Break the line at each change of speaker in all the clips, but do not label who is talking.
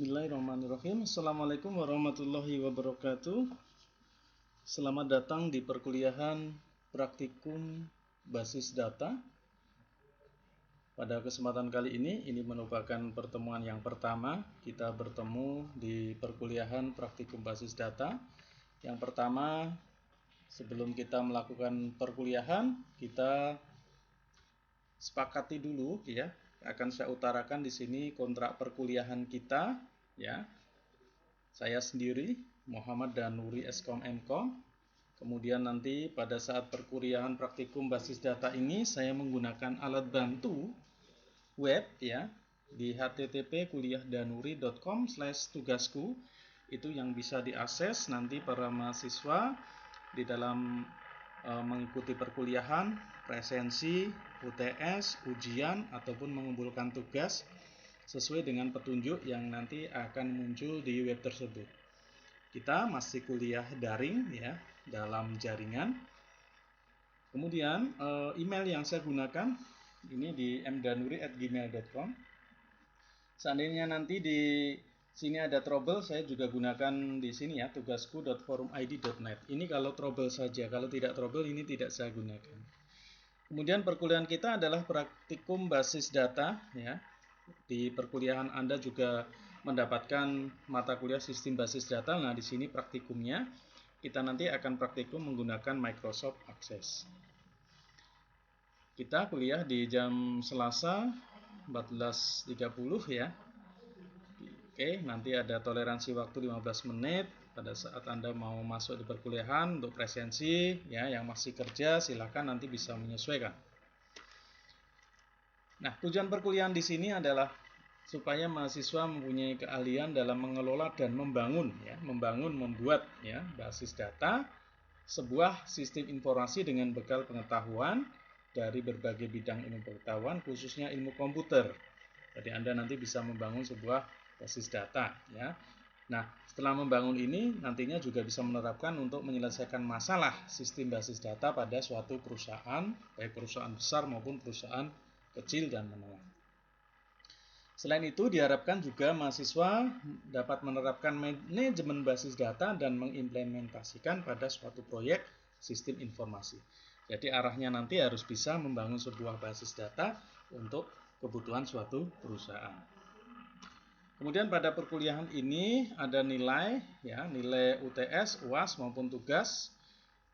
Bismillahirrahmanirrahim. Assalamualaikum warahmatullahi wabarakatuh. Selamat datang di perkuliahan praktikum basis data. Pada kesempatan kali ini merupakan pertemuan yang pertama. Kita bertemu di perkuliahan praktikum basis data. Yang pertama, sebelum kita melakukan perkuliahan, kita sepakati dulu ya. Akan saya utarakan di sini kontrak perkuliahan kita ya. Saya sendiri Muhammad Danuri Eskom Mkom. Kemudian nanti pada saat perkuliahan praktikum basis data ini saya menggunakan alat bantu web ya di http://kuliahdanuri.com/tugasku. Itu yang bisa diakses nanti para mahasiswa di dalam mengikuti perkuliahan, presensi, UTS, ujian, ataupun mengumpulkan tugas sesuai dengan petunjuk yang nanti akan muncul di web tersebut. Kita masih kuliah daring ya, dalam jaringan. Kemudian email yang saya gunakan ini di mdanuri@gmail.com. Seandainya nanti di sini ada trouble, saya juga gunakan di sini ya, tugasku.forumid.net. Ini kalau trouble saja, kalau tidak trouble ini tidak saya gunakan. Kemudian perkuliahan kita adalah praktikum basis data ya. Di perkuliahan Anda juga mendapatkan mata kuliah sistem basis data. Nah, di sini praktikumnya kita nanti akan praktikum menggunakan Microsoft Access. Kita kuliah di jam Selasa 14.30 ya. Oke, nanti ada toleransi waktu 15 menit pada saat Anda mau masuk di perkuliahan untuk presensi ya. Yang masih kerja silakan nanti bisa menyesuaikan. Nah, tujuan perkuliahan di sini adalah supaya mahasiswa mempunyai keahlian dalam mengelola dan membangun ya, membuat ya basis data, sebuah sistem informasi dengan bekal pengetahuan dari berbagai bidang ilmu pengetahuan, khususnya ilmu komputer. Jadi Anda nanti bisa membangun sebuah basis data ya. Nah, setelah membangun ini nantinya juga bisa menerapkan untuk menyelesaikan masalah sistem basis data pada suatu perusahaan, baik perusahaan besar maupun perusahaan kecil dan menengah. Selain itu diharapkan juga mahasiswa dapat menerapkan manajemen basis data dan mengimplementasikan pada suatu proyek sistem informasi. Jadi arahnya nanti harus bisa membangun sebuah basis data untuk kebutuhan suatu perusahaan. Kemudian pada perkuliahan ini ada nilai ya, nilai UTS, UAS maupun tugas.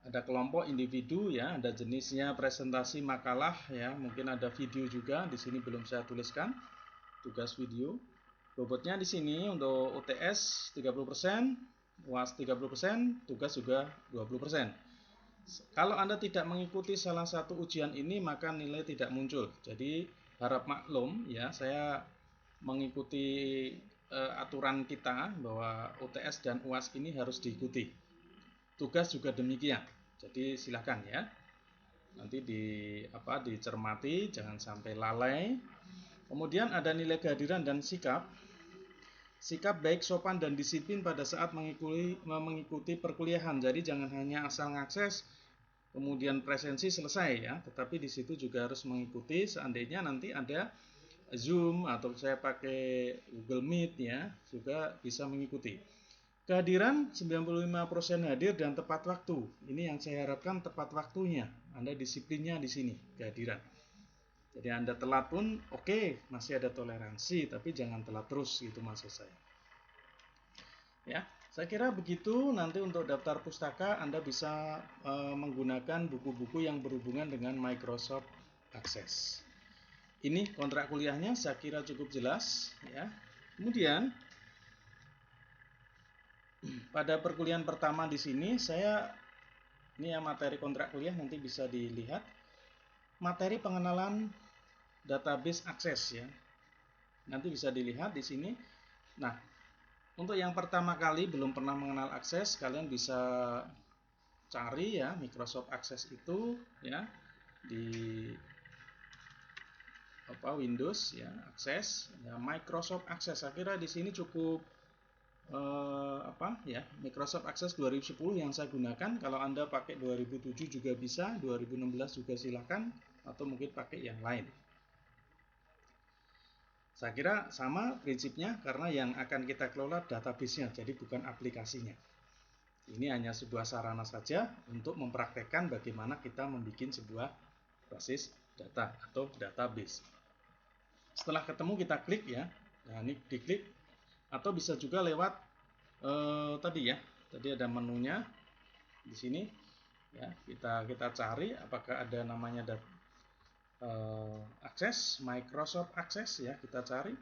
Ada kelompok individu ya, ada jenisnya presentasi makalah ya, mungkin ada video juga, di sini belum saya tuliskan. Tugas video. Bobotnya di sini untuk UTS 30%, UAS 30%, tugas juga 20%. Kalau Anda tidak mengikuti salah satu ujian ini maka nilai tidak muncul. Jadi harap maklum ya, saya mengikuti aturan kita bahwa UTS dan UAS ini harus diikuti. Tugas juga demikian. Jadi silakan ya. Nanti dicermati, jangan sampai lalai. Kemudian ada nilai kehadiran dan sikap. Sikap baik sopan dan disiplin pada saat mengikuti perkuliahan. Jadi jangan hanya asal ngakses kemudian presensi selesai ya, tetapi di situ juga harus mengikuti. Seandainya nanti ada Zoom atau saya pakai Google Meet ya, juga bisa mengikuti. Kehadiran 95% hadir dan tepat waktu. Ini yang saya harapkan, tepat waktunya. Anda disiplinnya di sini, kehadiran. Jadi Anda telat pun oke, masih ada toleransi, tapi jangan telat terus, gitu maksud saya. Ya, saya kira begitu. Nanti untuk daftar pustaka Anda bisa menggunakan buku-buku yang berhubungan dengan Microsoft Access. Ini kontrak kuliahnya, saya kira cukup jelas ya. Kemudian pada perkuliahan pertama di sini ini ya materi kontrak kuliah, nanti bisa dilihat materi pengenalan database akses ya. Nanti bisa dilihat di sini. Nah, untuk yang pertama kali belum pernah mengenal akses, kalian bisa cari ya Microsoft Access itu ya di Windows ya, Access ya, Microsoft Access. Saya kira di sini cukup Microsoft Access 2010 yang saya gunakan. Kalau Anda pakai 2007 juga bisa, 2016 juga silakan, atau mungkin pakai yang lain. Saya kira sama prinsipnya karena yang akan kita kelola database-nya, jadi bukan aplikasinya. Ini hanya sebuah sarana saja untuk mempraktekkan bagaimana kita membuat sebuah basis data atau database. Setelah ketemu kita klik ya. Nah, ini diklik atau bisa juga lewat tadi ya. Tadi ada menunya di sini ya. Kita cari apakah ada namanya Access, Microsoft Access ya, kita cari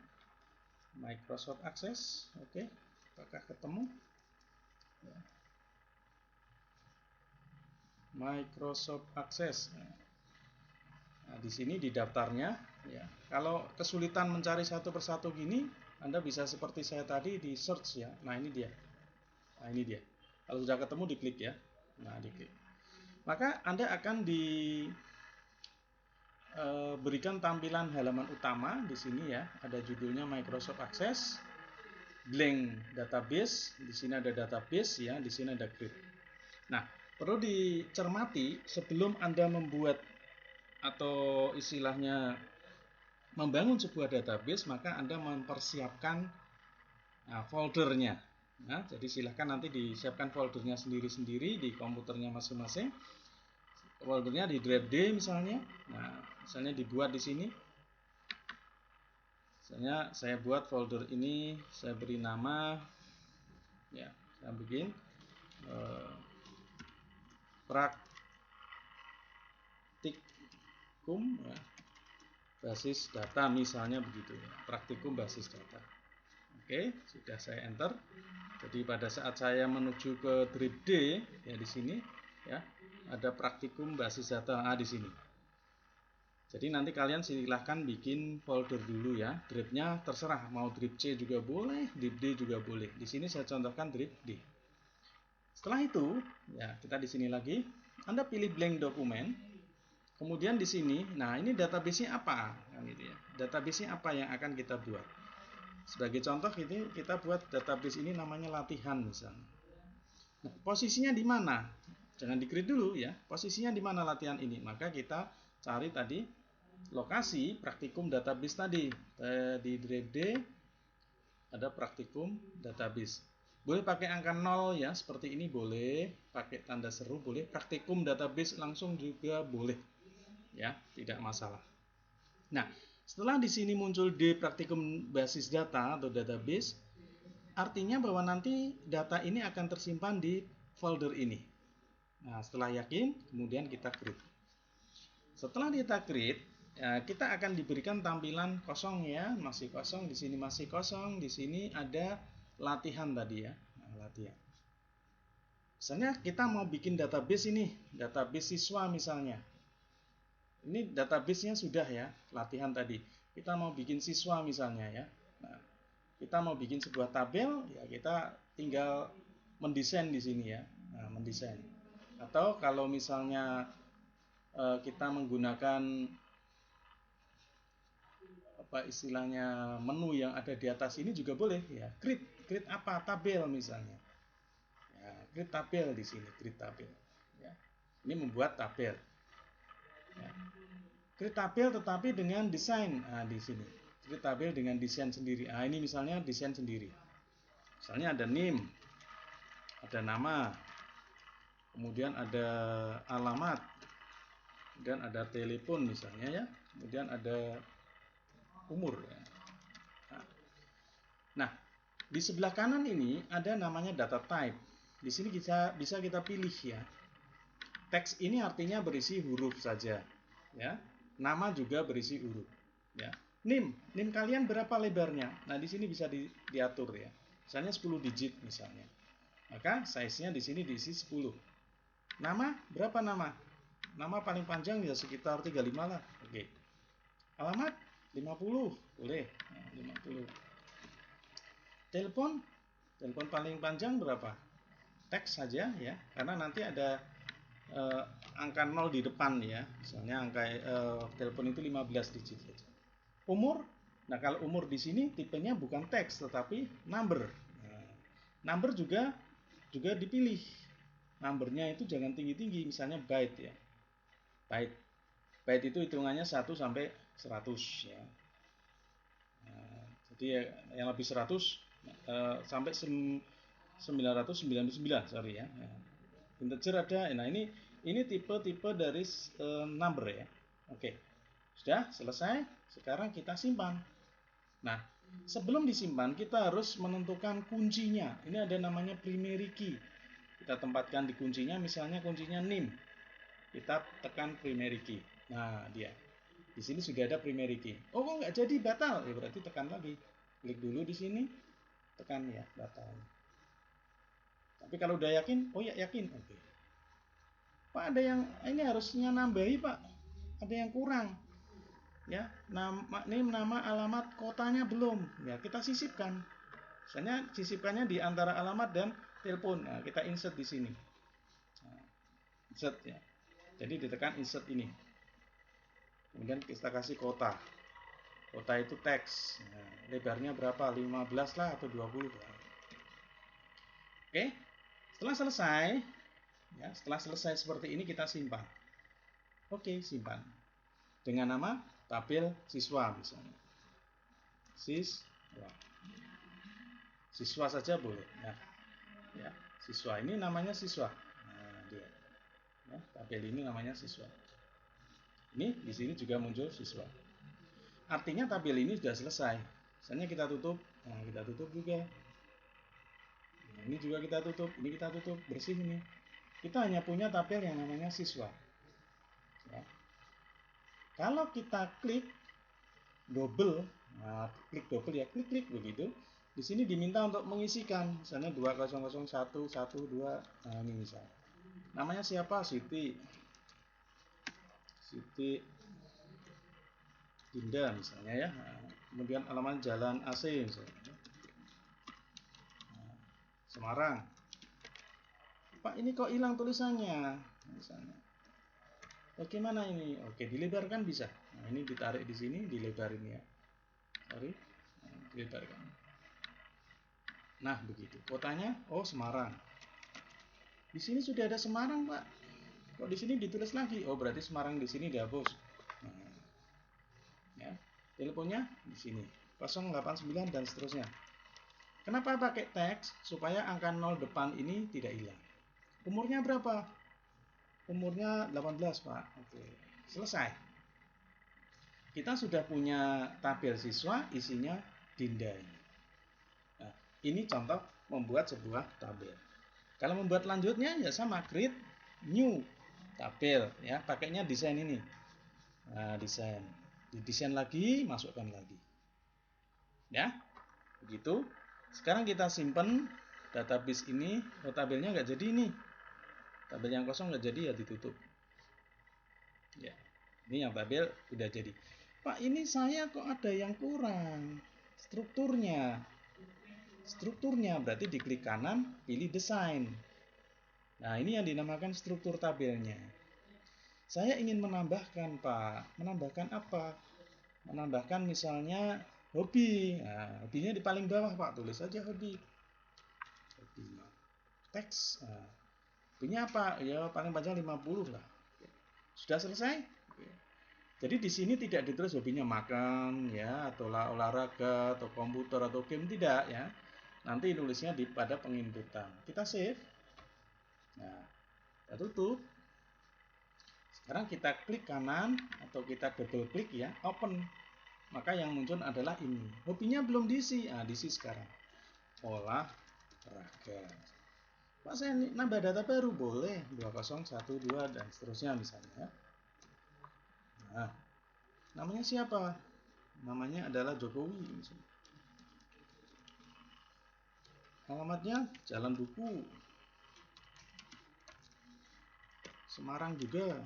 Microsoft Access. Oke, apakah ketemu ya. Microsoft Access. Nah, di sini di daftarnya ya. Kalau kesulitan mencari satu persatu gini, Anda bisa seperti saya tadi di search ya. Nah, ini dia. Nah, ini dia. Kalau sudah ketemu diklik ya. Nah, diklik. Maka Anda akan berikan tampilan halaman utama di sini ya, ada judulnya Microsoft Access, blank database, di sini ada database ya, di sini ada grid. Nah, perlu dicermati sebelum Anda membuat atau istilahnya membangun sebuah database, maka Anda mempersiapkan foldernya. Nah, jadi silahkan nanti disiapkan foldernya sendiri-sendiri di komputernya masing-masing. Foldernya di drive D misalnya. Nah, misalnya dibuat di sini. Misalnya saya buat folder ini, saya beri nama ya, saya bikin praktikum ya, basis data misalnya begitu ya. Praktikum basis data. Oke, sudah saya enter. Jadi pada saat saya menuju ke drive D ya di sini ya, ada praktikum basis data di sini. Jadi nanti kalian silahkan bikin folder dulu ya. Drive-nya terserah, mau drive C juga boleh, drive D juga boleh. Di sini saya contohkan drive D. Setelah itu, ya kita di sini lagi. Anda pilih blank dokumen. Kemudian di sini, nah ini database-nya apa? Kan gitu ya. Database-nya apa yang akan kita buat? Sebagai contoh ini kita buat database ini namanya latihan misalnya. Nah, posisinya di mana? Jangan di-create dulu ya. Posisinya di mana latihan ini? Maka kita cari tadi lokasi praktikum database tadi. Di drive D ada praktikum database. Boleh pakai angka 0 ya, seperti ini boleh, pakai tanda seru boleh, praktikum database langsung juga boleh. Ya, tidak masalah. Nah, setelah di sini muncul D praktikum basis data atau database, artinya bahwa nanti data ini akan tersimpan di folder ini. Nah, setelah yakin, kemudian kita create. Setelah kita create, ya, kita akan diberikan tampilan kosong ya, masih kosong, di sini masih kosong, di sini ada latihan tadi ya, latihan. Misalnya kita mau bikin database ini, database siswa misalnya. Ini database-nya sudah ya, latihan tadi. Kita mau bikin siswa misalnya ya. Nah, kita mau bikin sebuah tabel, ya kita tinggal mendesain di sini ya. Nah, mendesain. Atau kalau misalnya kita menggunakan apa istilahnya menu yang ada di atas ini juga boleh ya. Create apa? Tabel misalnya. Ya, create tabel di sini, create tabel. Ya. Ini membuat tabel. Ya. Create tabel tetapi dengan desain. Nah, di sini. Create tabel dengan desain sendiri. Nah, ini misalnya desain sendiri. Misalnya ada name, ada nama, kemudian ada alamat, kemudian ada telepon misalnya ya, kemudian ada umur ya. Nah, di sebelah kanan ini ada namanya data type. Di sini bisa kita pilih ya. Teks ini artinya berisi huruf saja ya. Nama juga berisi huruf ya. Name kalian berapa lebarnya? Nah, di sini bisa diatur ya. Misalnya 10 digit misalnya. Maka size-nya di sini diisi 10. Nama berapa nama? Nama paling panjang ya sekitar 35 lah. Oke. Alamat 50 boleh. Nah, 50. Telepon paling panjang berapa? Teks saja ya, karena nanti ada angka 0 di depan ya. Misalnya angka telepon itu 15 digit saja. Umur, nah kalau umur di sini tipenya bukan teks tetapi number. Nah, number juga dipilih. Numbernya itu jangan tinggi-tinggi, misalnya byte ya. Byte itu hitungannya 1 sampai 100 ya. Nah, Jadi yang lebih 100 sampai 999, sorry ya. Integer ada. Nah, ini tipe-tipe dari number ya. Oke. Sudah selesai. Sekarang kita simpan. Nah, sebelum disimpan kita harus menentukan kuncinya. Ini ada namanya primary key. Kita tempatkan di kuncinya, misalnya kuncinya NIM. Kita tekan primary key. Nah, dia. Di sini sudah ada primary key. Oh, kok nggak jadi, batal? Ya berarti tekan lagi. Klik dulu di sini, tekan ya, batal. Tapi kalau udah yakin, oh ya yakin, oke. Pak, ada yang ini harusnya nambahi, Pak. Ada yang kurang. Ya, nama alamat kotanya belum. Ya, kita sisipkan. Misalnya sisipkannya di antara alamat dan telepon. Nah, kita insert di sini. Nah, insert ya. Jadi ditekan insert ini. Kemudian kita kasih kota. Kota itu teks. Nah, lebarnya berapa? 15 lah atau 20. Oke. Setelah selesai, ya, setelah selesai seperti ini kita simpan. Oke, simpan. Dengan nama tabel siswa misalnya. Siswa. Siswa saja boleh. Nah, ya, siswa ini namanya siswa. Nah, dia. Ya, tabel ini namanya siswa. Ini di sini juga muncul siswa. Artinya tabel ini sudah selesai. Misalnya kita tutup. Nah, kita tutup juga. Nah, ini juga kita tutup. Ini kita tutup. Bersih ini. Kita hanya punya tabel yang namanya siswa. Ya. Kalau kita klik double, nah, klik double ya, klik begitu. Di sini diminta untuk mengisikan, misalnya 2001 12. Nah, ini misalnya. Namanya siapa? Siti Dinda misalnya ya. Nah, kemudian alamat Jalan AC misalnya. Nah, Semarang. Pak, ini kok hilang tulisannya? Misalnya. Bagaimana ini? Oke, dilebarkan bisa. Nah, ini ditarik di sini, dilebarin ya. Sorry, dilebarkan. Nah, begitu. Kotanya, oh Semarang. Di sini sudah ada Semarang, Pak. Kok di sini ditulis lagi? Oh, berarti Semarang di sini dihapus. Nah, ya. Teleponnya di sini. 089 dan seterusnya. Kenapa pakai teks? Supaya angka 0 depan ini tidak hilang. Umurnya berapa? Umurnya 18, Pak. Oke. Selesai. Kita sudah punya tabel siswa, isinya Dinda ini. Nah, ini contoh membuat sebuah tabel. Kalau membuat lanjutnya ya sama, create new tabel ya, pakainya desain ini. Nah, desain. Didesain lagi, masukkan lagi. Ya. Begitu. Sekarang kita simpan database ini. Oh, tabelnya nggak jadi nih. Tabel yang kosong nggak jadi ya ditutup. Ya. Ini yang tabel udah jadi. Pak, ini saya kok ada yang kurang. Strukturnya berarti diklik kanan, pilih desain. Nah, ini yang dinamakan struktur tabelnya. Saya ingin menambahkan, Pak. Menambahkan apa? Menambahkan misalnya hobi. Nah, hobinya di paling bawah, Pak. Tulis saja hobi. Teks. Nah, hobinya apa? Ya, paling panjang 50 lah. Sudah selesai? Jadi di sini tidak ditulis hobinya makan ya, atau olahraga, atau komputer, atau game, tidak ya. Nanti tulisnya pada penginputan. Kita save. Nah, kita tutup. Sekarang kita klik kanan atau kita double klik ya, open. Maka yang muncul adalah ini. Hobinya belum diisi. Nah, diisi sekarang. Olahraga. Pak, saya nambah data baru boleh. 2012 dan seterusnya misalnya. Nah, namanya siapa? Namanya adalah Jokowi. Alamatnya Jalan Duku, Semarang juga.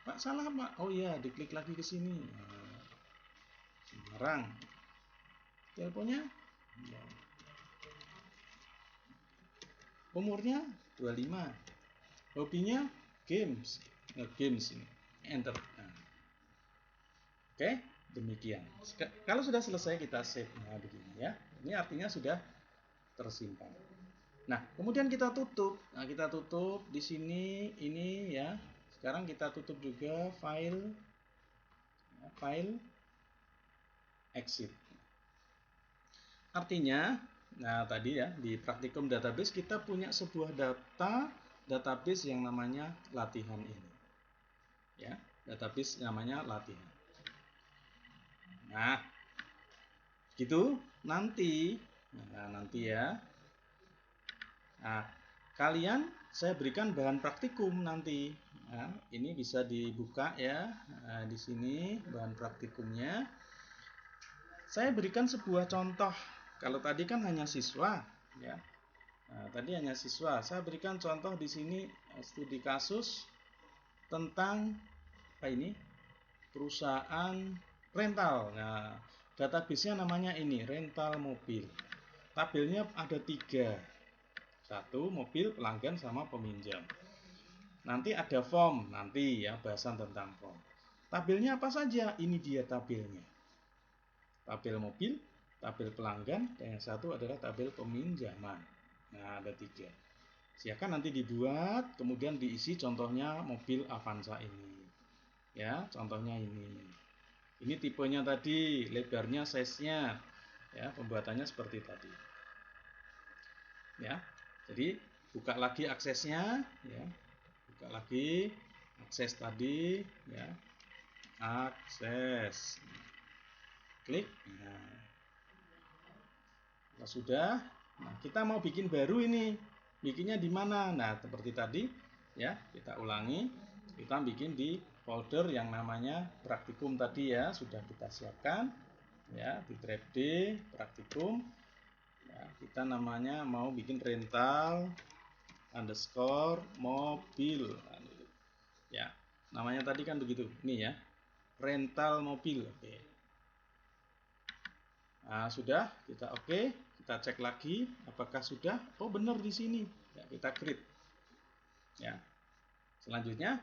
Pak, salah Pak. Oh iya, diklik lagi ke sini. Nah, Semarang. Teleponnya? Umurnya 25. Hobinya games. Games ini. Enter. Nah. Oke, demikian. Kalau sudah selesai kita save. Nah, begini ya. Ini artinya sudah tersimpan. Nah, kemudian kita tutup. Nah, kita tutup di sini ini ya. Sekarang kita tutup juga file. Ya, file. exit. Artinya, nah tadi ya di praktikum database kita punya sebuah database yang namanya latihan ini. Ya, database namanya latihan. Nah, gitu nanti ya. Nah, kalian saya berikan bahan praktikum nanti. Nah, ini bisa dibuka ya. Nah, di sini bahan praktikumnya. Saya berikan sebuah contoh. Kalau tadi kan hanya siswa, ya. Nah, tadi hanya siswa. Saya berikan contoh di sini studi kasus tentang apa ini? Perusahaan rental. Nah, database-nya namanya ini rental mobil. Tabelnya ada 3. 1 mobil, pelanggan, sama peminjam. Nanti ada form, nanti ya bahasan tentang form. Tabelnya apa saja? Ini dia tabelnya. Tabel mobil, tabel pelanggan, dan yang satu adalah tabel peminjaman. Nah, ada 3. Silakan nanti dibuat, kemudian diisi contohnya mobil Avanza ini. Ya, contohnya ini. Ini tipenya tadi, lebarnya, size-nya. Ya, pembuatannya seperti tadi. Ya. Jadi, buka lagi aksesnya, ya. Buka lagi akses tadi, ya. Akses. Klik. Nah, kalau sudah, nah kita mau bikin baru ini. Bikinnya di mana? Nah, seperti tadi, ya, kita ulangi. Kita bikin di folder yang namanya praktikum tadi ya, sudah kita siapkan. Ya, di drive D, praktikum. Ya, kita namanya mau bikin rental underscore mobil. Ya, namanya tadi kan begitu. Ini ya, rental mobil. Oke. Nah, sudah, kita oke, kita cek lagi apakah sudah. Oh, benar di sini. Ya, kita create. Ya. Selanjutnya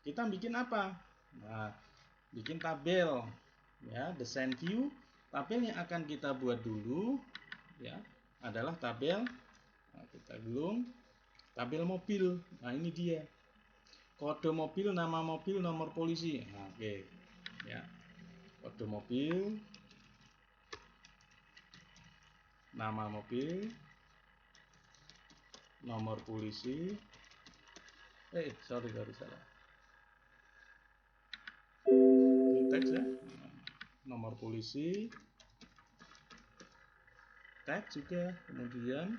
kita bikin apa? Nah, bikin tabel. Ya, desain view. Tabel yang akan kita buat dulu ya adalah tabel. Nah, kita gulung tabel mobil. Nah, ini dia. Kode mobil, nama mobil, nomor polisi. Nah, oke. Ya. Kode mobil, nama mobil, nomor polisi. Sorry salah. Teks ya. Nomor polisi. Teks juga. Kemudian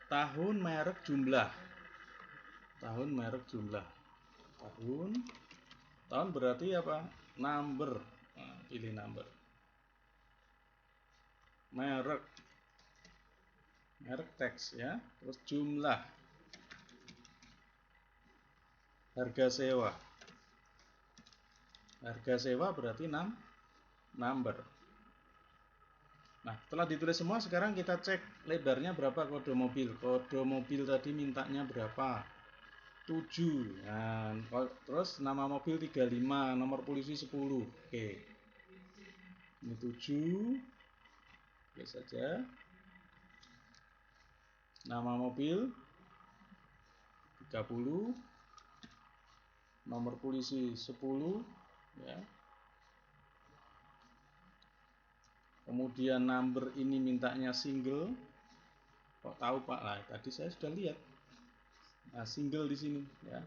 tahun, merek, jumlah. Tahun, merek, jumlah. Tahun berarti apa? Number. Nah, pilih number. Merek teks ya. Terus jumlah. Harga sewa. Harga sewa berarti number. Nah, setelah ditulis semua, sekarang kita cek lebarnya berapa kode mobil. Kode mobil tadi mintanya berapa? 7. Nah, terus nama mobil 35, nomor polisi 10. Oke. Ini 7. Oke saja. Nama mobil 30. Nomor polisi 10 ya. Kemudian number ini mintanya single. Kok tahu Pak? Lah, tadi saya sudah lihat. Nah, single di sini ya.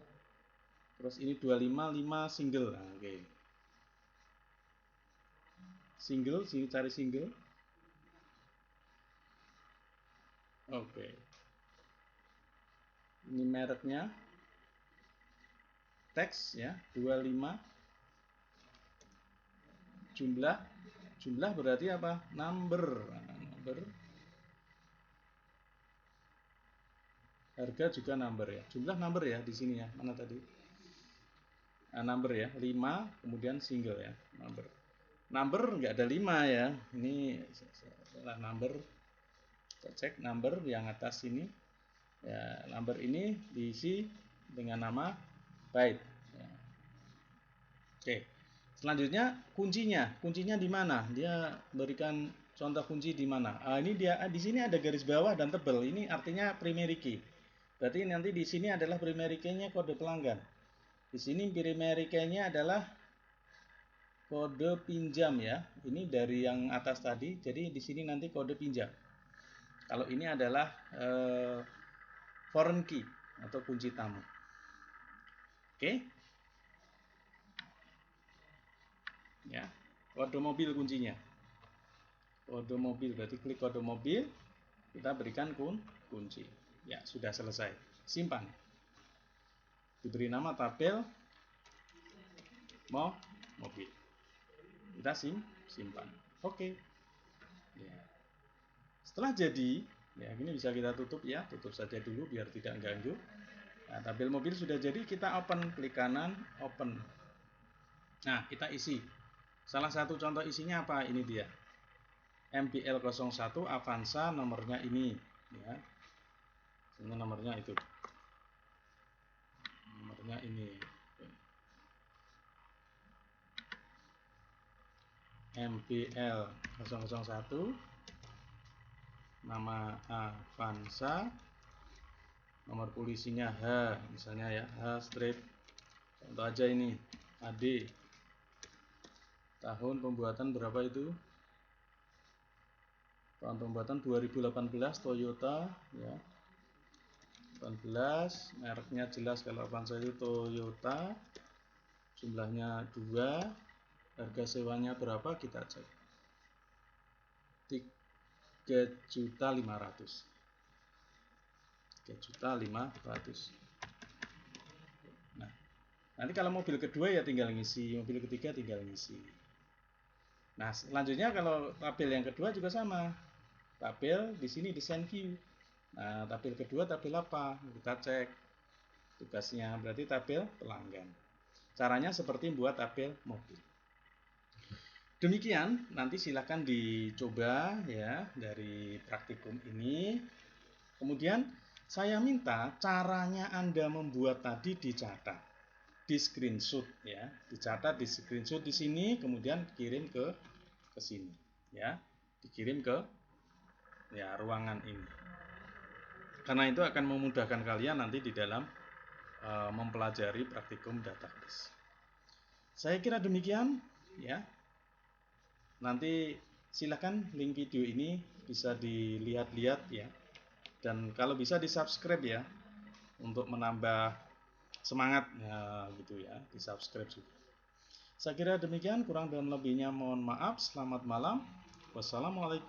Terus ini 25 5 single. Nah, oke. Single, sini cari single. Oke. Ini mereknya. Teks ya, 25. Jumlah berarti apa? Number. Harga juga number ya. Jumlah number ya di sini ya. Mana tadi? Number ya, 5, kemudian single ya, number. Number nggak ada 5 ya. Ini salah number. Kita cek number yang atas ini. Ya, number ini diisi dengan nama byte. Ya. Oke. Selanjutnya kuncinya di mana? Dia berikan contoh kunci di mana? Ini dia di sini ada garis bawah dan tebal. Ini artinya primary key. Berarti nanti di sini adalah primary key-nya kode pelanggan. Di sini primary key-nya adalah kode pinjam ya. Ini dari yang atas tadi, jadi di sini nanti kode pinjam. Kalau ini adalah foreign key atau kunci tamu. Oke. Ya, kode mobil kuncinya. Kode mobil, berarti klik kode mobil, kita berikan kunci. Ya, sudah selesai. Simpan. Diberi nama tabel mobil. Kita simpan. Oke. Ya. Setelah jadi, ya ini bisa kita tutup ya, tutup saja dulu biar tidak ganggu. Nah, tabel mobil sudah jadi, kita open, klik kanan, open. Nah, kita isi. Salah satu contoh isinya apa? Ini dia. MBL01 Avanza, nomornya ini, ya. Ini nomornya itu. Nomornya ini. MBL001, nama Avanza, nomor polisinya H, misalnya ya, H strip. Contoh aja ini, AD. Tahun pembuatan berapa itu? Tahun pembuatan 2018 Toyota ya. 18, mereknya jelas kalau Avanza itu Toyota. Jumlahnya 2, harga sewanya berapa kita cek. 3.500.000. 3.500.000. Nah, nanti kalau mobil kedua ya tinggal ngisi, mobil ketiga tinggal ngisi. Nah, selanjutnya kalau tabel yang kedua juga sama. Tabel di sini desain view. Nah, tabel kedua tabel apa? Kita cek tugasnya, berarti tabel pelanggan. Caranya seperti membuat tabel mobil. Demikian, nanti silakan dicoba ya dari praktikum ini. Kemudian saya minta caranya Anda membuat tadi dicatat, di screenshot ya, dicatat di screenshot di sini, kemudian kirim ke sini ya, dikirim ke ya ruangan ini. Karena itu akan memudahkan kalian nanti di dalam mempelajari praktikum database. Saya kira demikian ya. Nanti silakan link video ini bisa dilihat-lihat ya. Dan kalau bisa di-subscribe ya untuk menambah semangat ya, gitu ya, di-subscribe juga. Saya kira demikian, kurang dan lebihnya mohon maaf. Selamat malam. Wassalamualaikum.